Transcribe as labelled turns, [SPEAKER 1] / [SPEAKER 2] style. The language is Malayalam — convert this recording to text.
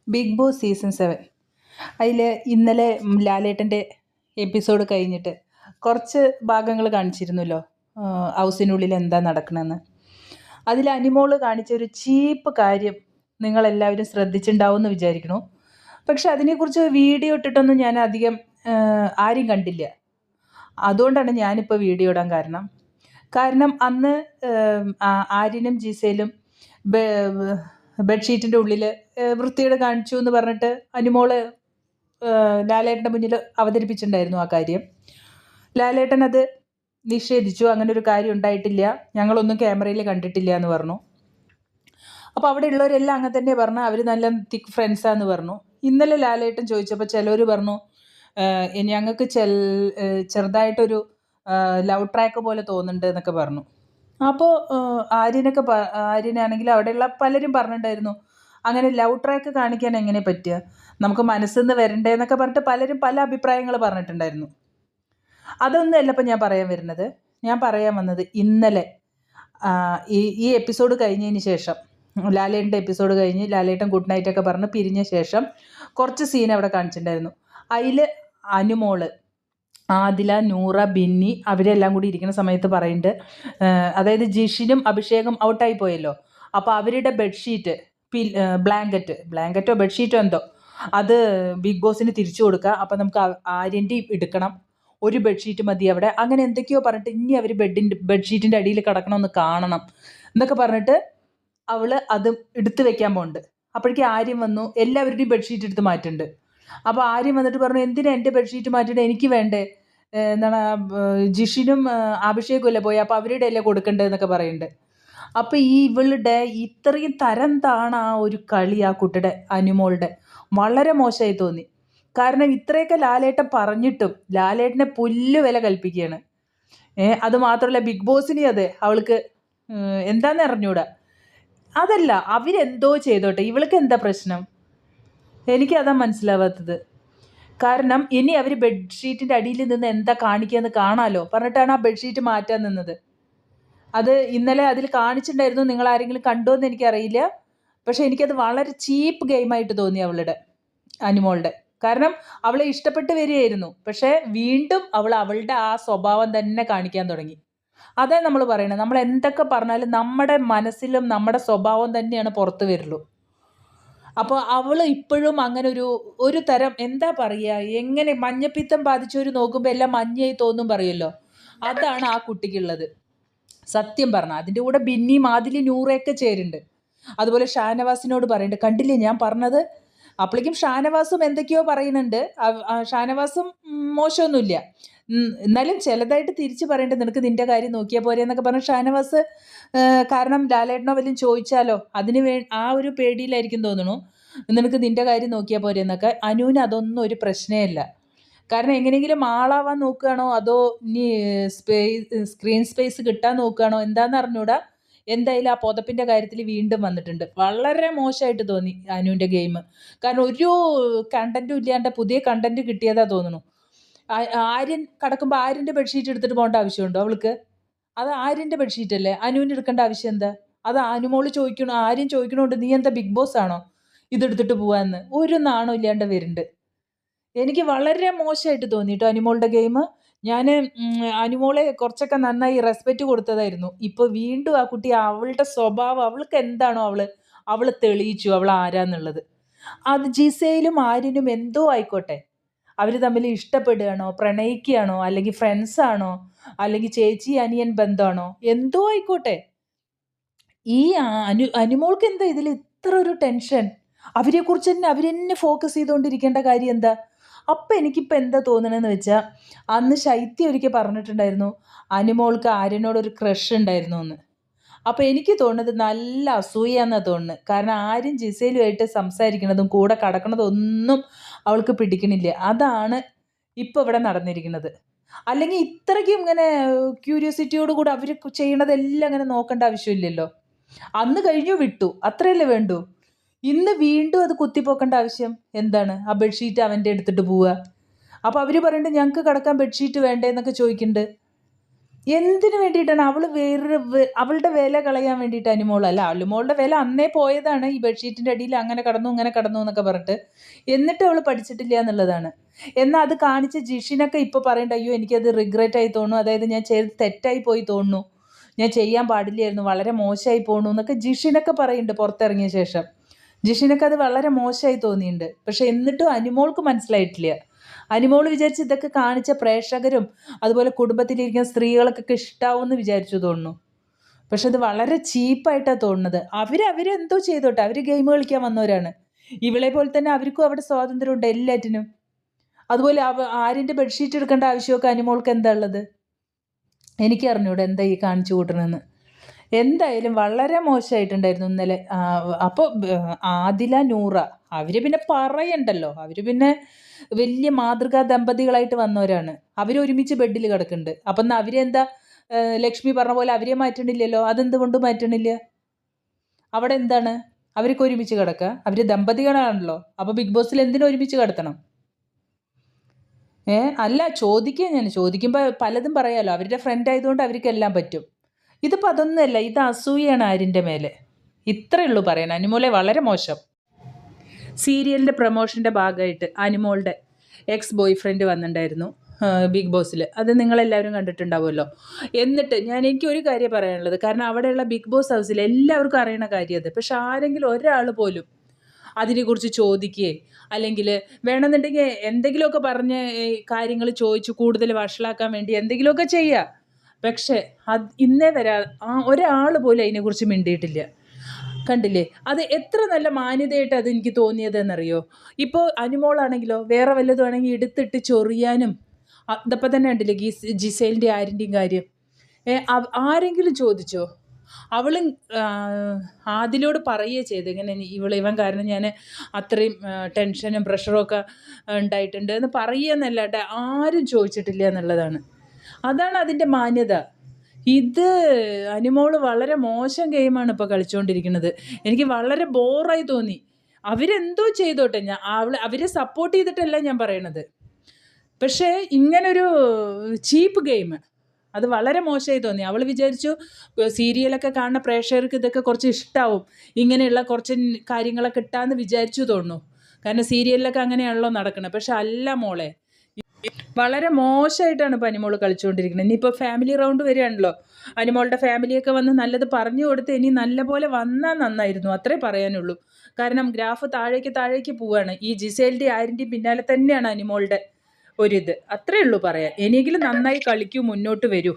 [SPEAKER 1] ബിഗ് ബോസ് സീസൺ 7 അതിൽ ഇന്നലെ ലാലേട്ടൻ്റെ എപ്പിസോഡ് കഴിഞ്ഞിട്ട് കുറച്ച് ഭാഗങ്ങൾ കാണിച്ചിരുന്നല്ലോ. ഹൗസിനുള്ളിൽ എന്താ നടക്കണമെന്ന്. അതിൽ അനിമോള് കാണിച്ചൊരു ചീപ്പ് കാര്യം നിങ്ങളെല്ലാവരും ശ്രദ്ധിച്ചിട്ടുണ്ടാവും എന്ന് വിചാരിക്കുന്നു. പക്ഷെ അതിനെക്കുറിച്ച് വീഡിയോ ഇട്ടിട്ടൊന്നും ഞാൻ അധികം ആരും കണ്ടില്ല. അതുകൊണ്ടാണ് ഞാനിപ്പോൾ വീഡിയോ ഇടാൻ കാരണം അന്ന് ആര്യനും ജിസയിലും ബെഡ്ഷീറ്റിൻ്റെ ഉള്ളിൽ വൃത്തികേട് കാണിച്ചു എന്ന് പറഞ്ഞിട്ട് അനിമോള് ലാലേട്ടൻ്റെ മുന്നിൽ അവതരിപ്പിച്ചിട്ടുണ്ടായിരുന്നു ആ കാര്യം. ലാലേട്ടൻ അത് നിഷേധിച്ചു. അങ്ങനെ ഒരു കാര്യം ഉണ്ടായിട്ടില്ല, ഞങ്ങളൊന്നും ക്യാമറയിൽ കണ്ടിട്ടില്ല എന്ന് പറഞ്ഞു. അപ്പോൾ അവിടെ ഉള്ളവരെല്ലാം അങ്ങനെ തന്നെ പറഞ്ഞു, അവർ നല്ല തിക്ക് ഫ്രണ്ട്സാന്ന് പറഞ്ഞു. ഇന്നലെ ലാലേട്ടൻ ചോദിച്ചപ്പോൾ ചിലർ പറഞ്ഞു ഞങ്ങൾക്ക് ചെറുതായിട്ടൊരു ലവ് ട്രാക്ക് പോലെ തോന്നുന്നുണ്ട് എന്നൊക്കെ പറഞ്ഞു. അപ്പോൾ ആര്യനാണെങ്കിൽ അവിടെയുള്ള പലരും പറഞ്ഞിട്ടുണ്ടായിരുന്നു, അങ്ങനെ ലവ് ട്രാക്ക് കാണിക്കാൻ എങ്ങനെ പറ്റുക, നമുക്ക് മനസ്സിൽ നിന്ന് വരണ്ടേ എന്നൊക്കെ പറഞ്ഞിട്ട് പലരും പല അഭിപ്രായങ്ങൾ പറഞ്ഞിട്ടുണ്ടായിരുന്നു. അതൊന്നും അല്ല ഇപ്പം ഞാൻ പറയാൻ വരുന്നത്. ഞാൻ പറയാൻ വന്നത് ഇന്നലെ ഈ എപ്പിസോഡ് കഴിഞ്ഞതിന് ശേഷം, ലാലേട്ടൻ്റെ എപ്പിസോഡ് കഴിഞ്ഞ് ലാലേട്ടൻ ഗുഡ് നൈറ്റൊക്കെ പറഞ്ഞ് പിരിഞ്ഞ ശേഷം കുറച്ച് സീൻ അവിടെ കാണിച്ചിട്ടുണ്ടായിരുന്നു. അതിൽ അനുമോള്, ആദില, നൂറ, ബിന്നി അവരെല്ലാം കൂടി ഇരിക്കുന്ന സമയത്ത് പറയുന്നുണ്ട്, അതായത് ജിഷിനും അഭിഷേകും ഔട്ടായി പോയല്ലോ, അപ്പോൾ അവരുടെ ബെഡ്ഷീറ്റ് ബ്ലാങ്കറ്റോ ബെഡ്ഷീറ്റോ എന്തോ അത് ബിഗ് ബോസിന് തിരിച്ചു കൊടുക്കുക, അപ്പം നമുക്ക് ആര്യൻ്റെയും എടുക്കണം, ഒരു ബെഡ്ഷീറ്റ് മതി അവിടെ, അങ്ങനെ എന്തൊക്കെയോ പറഞ്ഞിട്ട് ഇനി അവർ ബെഡ്ഷീറ്റിൻ്റെ അടിയിൽ കിടക്കണമെന്ന് കാണണം എന്നൊക്കെ പറഞ്ഞിട്ട് അവൾ അത് എടുത്തു വെക്കാൻ പോകുന്നുണ്ട്. അപ്പോഴേക്കും ആര്യം വന്നു, എല്ലാവരുടെയും ബെഡ്ഷീറ്റ് എടുത്ത് മാറ്റുന്നുണ്ട്. അപ്പോൾ ആര്യം വന്നിട്ട് പറഞ്ഞു, എന്തിനാ എൻ്റെ ബെഡ്ഷീറ്റ് മാറ്റിയിട്ട് എനിക്ക് വേണ്ടേ, എന്താണ് ജിഷിനും അഭിഷേകും അല്ലേ പോയി, അപ്പോൾ അവരുടെ അല്ലേ കൊടുക്കേണ്ടതെന്നൊക്കെ പറയുന്നുണ്ട്. അപ്പോൾ ഇവളുടെ ഇത്രയും തരം താണ ആ ഒരു കളി ആ കുട്ടിയുടെ അനുമോളുടെ വളരെ മോശമായി തോന്നി. കാരണം ഇത്രയൊക്കെ ലാലേട്ടൻ പറഞ്ഞിട്ടും ലാലേട്ടനെ പുല്ല് വില കൽപ്പിക്കുകയാണ്. അത് മാത്രമല്ല ബിഗ് ബോസിനെ അതെ അവൾക്ക് എന്താണെന്ന് അറിഞ്ഞൂടാ. അതല്ല, അവരെന്തോ ചെയ്തോട്ടെ, ഇവൾക്ക് എന്താ പ്രശ്നം, എനിക്കതാ മനസ്സിലാവാത്തത്. കാരണം ഇനി അവർ ബെഡ്ഷീറ്റിൻ്റെ അടിയിൽ നിന്ന് എന്താ കാണിക്കുകയെന്ന് കാണാമല്ലോ പറഞ്ഞിട്ടാണ് ആ ബെഡ്ഷീറ്റ് മാറ്റാൻ നിന്നത്. അത് ഇന്നലെ അതിൽ കാണിച്ചിട്ടുണ്ടായിരുന്നു, നിങ്ങൾ ആരെങ്കിലും കണ്ടോ എന്ന് എനിക്കറിയില്ല. പക്ഷേ എനിക്കത് വളരെ ചീപ്പ് ഗെയിമായിട്ട് തോന്നി അവളുടെ, അനുമോളുടെ. കാരണം അവളെ ഇഷ്ടപ്പെട്ട് വരികയായിരുന്നു, പക്ഷേ വീണ്ടും അവളുടെ ആ സ്വഭാവം തന്നെ കാണിക്കാൻ തുടങ്ങി. അതേ നമ്മൾ പറയണത്, നമ്മൾ എന്തൊക്കെ പറഞ്ഞാലും നമ്മുടെ മനസ്സിലും നമ്മുടെ സ്വഭാവം തന്നെയാണ് പുറത്ത് വരുള്ളൂ. അപ്പോൾ അവൾ ഇപ്പോഴും അങ്ങനെ ഒരു തരം എന്താ പറയുക, എങ്ങനെ മഞ്ഞപ്പിത്തം ബാധിച്ചവർ നോക്കുമ്പോൾ എല്ലാം മഞ്ഞയായി തോന്നും പറയുമല്ലോ, അതാണ് ആ കുട്ടിക്കുള്ളത് സത്യം പറഞ്ഞാൽ. അതിൻ്റെ കൂടെ ബിന്നി, മാതിലി, നൂറയൊക്കെ ചേരുന്നുണ്ട്. അതുപോലെ ഷാനവാസിനോട് പറയുന്നുണ്ട്, കണ്ടില്ലേ ഞാൻ പറഞ്ഞത്. അപ്പോഴേക്കും ഷാനവാസും എന്തൊക്കെയോ പറയുന്നുണ്ട്. ഷാനവാസും മോശമൊന്നുമില്ല, എന്നാലും ചിലതായിട്ട് തിരിച്ച് പറയുന്നുണ്ട്, നിനക്ക് നിൻ്റെ കാര്യം നോക്കിയാൽ പോരെ എന്നൊക്കെ പറഞ്ഞ് ഷാനവാസ്. കാരണം ലാലേട്ടനോ വല്ലതും ചോദിച്ചാലോ ആ ഒരു പേടിയിലായിരിക്കും തോന്നുന്നു, നിനക്ക് നിൻ്റെ കാര്യം നോക്കിയാൽ പോരെ എന്നൊക്കെ. അനുവിന് അതൊന്നും ഒരു പ്രശ്നമല്ല. കാരണം എങ്ങനെയെങ്കിലും ആളാവാൻ നോക്കുകയാണോ അതോ ഇനി സ്ക്രീൻ സ്പേസ് കിട്ടാൻ നോക്കുകയാണോ എന്താണെന്ന് അറിഞ്ഞൂടാ. എന്തായാലും ആ പുതപ്പിൻ്റെ കാര്യത്തിൽ വീണ്ടും വന്നിട്ടുണ്ട്. വളരെ മോശമായിട്ട് തോന്നി അനുവിൻ്റെ ഗെയിം. കാരണം ഒരു കണ്ടൻറ്റും ഇല്ലാണ്ട് പുതിയ കണ്ടൻറ്റ് കിട്ടിയതാ തോന്നുന്നു. ആര്യൻ കിടക്കുമ്പോൾ ആര്യൻ്റെ ബെഡ്ഷീറ്റ് എടുത്തിട്ട് പോകേണ്ട ആവശ്യമുണ്ടോ അവൾക്ക്? അത് ആര്യൻ്റെ ബെഡ്ഷീറ്റ് അല്ലേ, അനുവിന് എടുക്കേണ്ട ആവശ്യം എന്താ? അത് അനുമോള് ചോദിക്കണോ, ആര്യൻ ചോദിക്കണോണ്ട് നീ എന്താ ബിഗ് ബോസ് ആണോ ഇതെടുത്തിട്ട് പോവാന്ന്? ഒരു നാണം ഇല്ലാണ്ട് വരുന്നുണ്ട്. എനിക്ക് വളരെ മോശമായിട്ട് തോന്നി കേട്ടോ അനുമോളുടെ ഗെയിം. ഞാൻ അനുമോളെ കുറച്ചൊക്കെ നന്നായി റെസ്പെക്റ്റ് കൊടുത്തതായിരുന്നു. ഇപ്പോൾ വീണ്ടും ആ കുട്ടി അവളുടെ സ്വഭാവം, അവൾക്ക് എന്താണോ അവൾ തെളിയിച്ചു അവൾ ആരാന്നുള്ളത്. അത് ജിസയിലും ആര്യനും എന്തോ ആയിക്കോട്ടെ, അവർ തമ്മിൽ ഇഷ്ടപ്പെടുകയാണോ, പ്രണയിക്കുകയാണോ, അല്ലെങ്കിൽ ഫ്രണ്ട്സാണോ, അല്ലെങ്കിൽ ചേച്ചി അനിയൻ ബന്ധമാണോ, എന്തോ ആയിക്കോട്ടെ, ഈ അനുമോൾക്ക് എന്താ ഇതിൽ ഇത്ര ഒരു ടെൻഷൻ? അവരെക്കുറിച്ച് തന്നെ അവരെന്നെ ഫോക്കസ് ചെയ്തുകൊണ്ടിരിക്കേണ്ട കാര്യം എന്താ? അപ്പം എനിക്കിപ്പോൾ എന്താ തോന്നണമെന്ന് വെച്ചാൽ, അന്ന് ശൈത്യ ഒരിക്കൽ പറഞ്ഞിട്ടുണ്ടായിരുന്നു അനുമോൾക്ക് ആര്യനോടൊരു ക്രഷ് ഉണ്ടായിരുന്നു എന്ന്. അപ്പോൾ എനിക്ക് തോന്നുന്നത് നല്ല അസൂയാന്നാണ് തോന്നുന്നത്. കാരണം ആര്യൻ ജിസയിലുമായിട്ട് സംസാരിക്കുന്നതും കൂടെ കിടക്കുന്നതും ഒന്നും അവൾക്ക് പിടിക്കണില്ല. അതാണ് ഇപ്പോൾ ഇവിടെ നടന്നിരിക്കുന്നത്. അല്ലെങ്കിൽ ഇത്രയ്ക്കും ഇങ്ങനെ ക്യൂരിയോസിറ്റിയോട് കൂടി അവർ ചെയ്യണതെല്ലാം അങ്ങനെ നോക്കേണ്ട ആവശ്യമില്ലല്ലോ. അന്ന് കഴിഞ്ഞു വിട്ടു, അത്രയല്ലേ വേണ്ടൂ. ഇന്ന് വീണ്ടും അത് കുത്തിപ്പോക്കേണ്ട ആവശ്യം എന്താണ്? ആ ബെഡ്ഷീറ്റ് അവൻ്റെ എടുത്തിട്ട് പോവുക. അപ്പോൾ അവർ പറയുന്നുണ്ട് ഞങ്ങൾക്ക് കിടക്കാൻ ബെഡ്ഷീറ്റ് വേണ്ടേ എന്നൊക്കെ ചോദിക്കുന്നുണ്ട്. എന്തിനു വേണ്ടിയിട്ടാണ് അവളുടെ വില കളയാൻ വേണ്ടിയിട്ട് അനുമോൾ അല്ല, അനുമോളുടെ വില അന്നേ പോയതാണ് ഈ ബെഡ്ഷീറ്റിൻ്റെ അടിയിൽ അങ്ങനെ കടന്നു ഇങ്ങനെ കടന്നു എന്നൊക്കെ പറഞ്ഞിട്ട്. എന്നിട്ട് അവൾ പഠിച്ചിട്ടില്ല എന്നുള്ളതാണ്. എന്നാൽ അത് കാണിച്ച് ജിഷിനൊക്കെ ഇപ്പോൾ പറയണ്ട, അയ്യോ എനിക്കത് റിഗ്രറ്റ് ആയി തോന്നുന്നു, അതായത് ഞാൻ ചെയ്ത് തെറ്റായി പോയി തോന്നുന്നു, ഞാൻ ചെയ്യാൻ പാടില്ലായിരുന്നു, വളരെ മോശമായി പോണു എന്നൊക്കെ ജിഷിനൊക്കെ പറയുന്നുണ്ട് പുറത്തിറങ്ങിയ ശേഷം. ജിഷിനൊക്കെ അത് വളരെ മോശമായി തോന്നിയിട്ടുണ്ട്. പക്ഷെ എന്നിട്ടും അനുമോൾക്ക് മനസ്സിലായിട്ടില്ല. അനുമോൾ വിചാരിച്ച് ഇതൊക്കെ കാണിച്ച പ്രേക്ഷകരും അതുപോലെ കുടുംബത്തിലിരിക്കുന്ന സ്ത്രീകൾക്കൊക്കെ ഇഷ്ടാവുമെന്ന് വിചാരിച്ചു തോന്നുന്നു. പക്ഷെ അത് വളരെ ചീപ്പായിട്ടാണ് തോന്നുന്നത്. അവരെന്തോ ചെയ്തോട്ടെ, അവർ ഗെയിം കളിക്കാൻ വന്നവരാണ്. ഇവളെ പോലെ തന്നെ അവർക്കും അവിടെ സ്വാതന്ത്ര്യമുണ്ട് എല്ലാറ്റിനും. അതുപോലെ ആരിൻ്റെ ബെഡ്ഷീറ്റ് എടുക്കേണ്ട ആവശ്യമൊക്കെ അനുമോൾക്ക് എന്താ ഉള്ളത്? എനിക്കറിഞ്ഞൂടെ എന്താ ഈ കാണിച്ചു കൂട്ടണമെന്ന്. എന്തായാലും വളരെ മോശമായിട്ടുണ്ടായിരുന്നു ഇന്നലെ. അപ്പോൾ ആദില, നൂറ അവർ പിന്നെ പറയണ്ടല്ലോ, അവർ പിന്നെ വലിയ മാതൃകാ ദമ്പതികളായിട്ട് വന്നവരാണ്. അവരൊരുമിച്ച് ബെഡിൽ കിടക്കുന്നുണ്ട്. അപ്പം എന്നാൽ അവരെന്താ ലക്ഷ്മി പറഞ്ഞ പോലെ അവരെ മാറ്റണില്ലല്ലോ? അതെന്തുകൊണ്ട് മാറ്റണില്ല? അവിടെ എന്താണ് അവർക്ക് ഒരുമിച്ച് കിടക്കുക? അവർ ദമ്പതികളാണല്ലോ. അപ്പോൾ ബിഗ് ബോസിൽ എന്തിനും ഒരുമിച്ച് കിടത്തണം? അല്ല, ഞാൻ ചോദിക്കുമ്പോൾ പലതും പറയാമല്ലോ. അവരുടെ ഫ്രണ്ട് ആയതുകൊണ്ട് അവർക്കെല്ലാം പറ്റും. ഇതിപ്പോൾ അതൊന്നുമല്ല, ഇത് അസൂയാണ് ആരിൻ്റെ മേലെ. ഇത്രയേ ഉള്ളൂ പറയാൻ. അനുമോളെ വളരെ മോശം. സീരിയലിൻ്റെ പ്രൊമോഷൻ്റെ ഭാഗമായിട്ട് അനുമോളുടെ എക്സ് ബോയ് ഫ്രണ്ട് വന്നിട്ടുണ്ടായിരുന്നു ബിഗ് ബോസിൽ. അത് നിങ്ങളെല്ലാവരും കണ്ടിട്ടുണ്ടാവുമല്ലോ. എന്നിട്ട് എനിക്കൊരു കാര്യം പറയാനുള്ളത്, കാരണം അവിടെയുള്ള ബിഗ് ബോസ് ഹൗസിൽ എല്ലാവർക്കും അറിയണ കാര്യം അത്. പക്ഷെ ആരെങ്കിലും ഒരാൾ പോലും അതിനെക്കുറിച്ച് ചോദിക്കുകയെ അല്ലെങ്കിൽ വേണമെന്നുണ്ടെങ്കിൽ എന്തെങ്കിലുമൊക്കെ പറഞ്ഞ് കാര്യങ്ങൾ ചോദിച്ച് കൂടുതൽ വഷളാക്കാൻ വേണ്ടി എന്തെങ്കിലുമൊക്കെ ചെയ്യുക. പക്ഷേ ഇന്നേ വരെ ഒരാൾ പോലും അതിനെക്കുറിച്ച് മിണ്ടിയിട്ടില്ല. കണ്ടില്ലേ? അത് എത്ര നല്ല മാന്യതയായിട്ട് അത് എനിക്ക് തോന്നിയതെന്നറിയോ? ഇപ്പോൾ അനുമോളാണെങ്കിലോ വേറെ വല്ലതും ആണെങ്കിൽ എടുത്തിട്ട് ചൊറിയാനും. ഇതപ്പം തന്നെ കണ്ടില്ലേ ജിസേലിൻ്റെ ആരിൻ്റെയും കാര്യം. ആരെങ്കിലും ചോദിച്ചോ? അവളും ആദിലോട് പറയുകയും ചെയ്ത്, ഇങ്ങനെ ഇവൻ കാരണം ഞാൻ അത്രയും ടെൻഷനും പ്രഷറും ഒക്കെ ഉണ്ടായിട്ടുണ്ട് എന്ന് പറയുകയെന്നല്ലാണ്ട് ആരും ചോദിച്ചിട്ടില്ല എന്നുള്ളതാണ്. അതാണ് അതിൻ്റെ മാന്യത. ഇത് അനുമോൾ വളരെ മോശം ഗെയിമാണ് ഇപ്പോൾ കളിച്ചുകൊണ്ടിരിക്കുന്നത്. എനിക്ക് വളരെ ബോറായി തോന്നി. അവരെന്തോ ചെയ്തോട്ടെ, അവരെ സപ്പോർട്ട് ചെയ്തിട്ടല്ല ഞാൻ പറയണത്. പക്ഷേ ഇങ്ങനൊരു ചീപ്പ് ഗെയിം അത് വളരെ മോശമായി തോന്നി. അവൾ വിചാരിച്ചു സീരിയലൊക്കെ കാണുന്ന പ്രേക്ഷകർക്ക് ഇതൊക്കെ കുറച്ച് ഇഷ്ടമാവും, ഇങ്ങനെയുള്ള കുറച്ച് കാര്യങ്ങളൊക്കെ ഇട്ടാന്ന് വിചാരിച്ചു തോന്നുന്നു. കാരണം സീരിയലിലൊക്കെ അങ്ങനെയാണല്ലോ നടക്കുന്നത്. പക്ഷെ അല്ല മോളെ, വളരെ മോശമായിട്ടാണ് ഇപ്പോൾ അനുമോൾ കളിച്ചുകൊണ്ടിരിക്കുന്നത്. ഇനിയിപ്പോൾ ഫാമിലി റൗണ്ട് വരികയാണല്ലോ. അനുമോളുടെ ഫാമിലിയൊക്കെ വന്ന് നല്ലത് പറഞ്ഞു കൊടുത്ത് ഇനി നല്ലപോലെ വന്നാൽ നന്നായിരുന്നു, അത്രേ പറയാനുള്ളൂ. കാരണം ഗ്രാഫ് താഴേക്ക് പോവുകയാണ്. ഈ ജിസേലിൻ്റെ ആരിൻ്റെയും പിന്നാലെ തന്നെയാണ് അനുമോളുടെ ഒരിത്. അത്രേ ഉള്ളൂ പറയാൻ. ഇനിയെങ്കിലും നന്നായി കളിക്കൂ, മുന്നോട്ട് വരൂ.